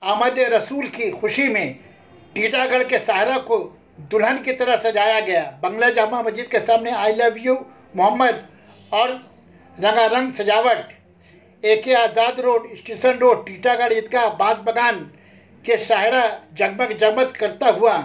आमद रसूल की खुशी में टीटागढ़ के साहरा को दुल्हन की तरह सजाया गया। बंगला जामा मस्जिद के सामने आई लव यू मोहम्मद और रंगारंग सजावट। AK आज़ाद रोड, स्टेशन रोड, टीटागढ़ ईदगाह, बांस बगान के साहरा जगमग जगमग करता हुआ।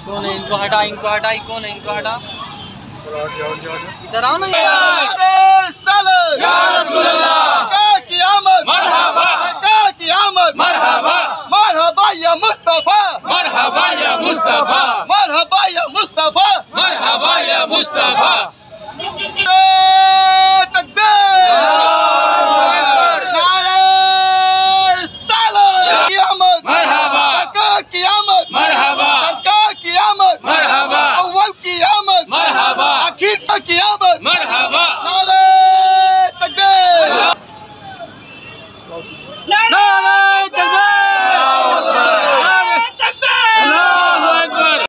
कौन है? इनको हटा, इनको हटा, कौन है? इनको हटा, इधर आओ ना। या रसूल अल्लाह की आमद मरहबा, की आमद मरहबा, मरहबा या मुस्तफा, मरहबा या मुस्तफा, मरहबा या मुस्तफा, मरहबा या मुस्तफा। कियामत मरहबा, नारे तकबीर, नारे तकबीर, अल्लाहु अकबर।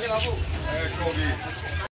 बाबू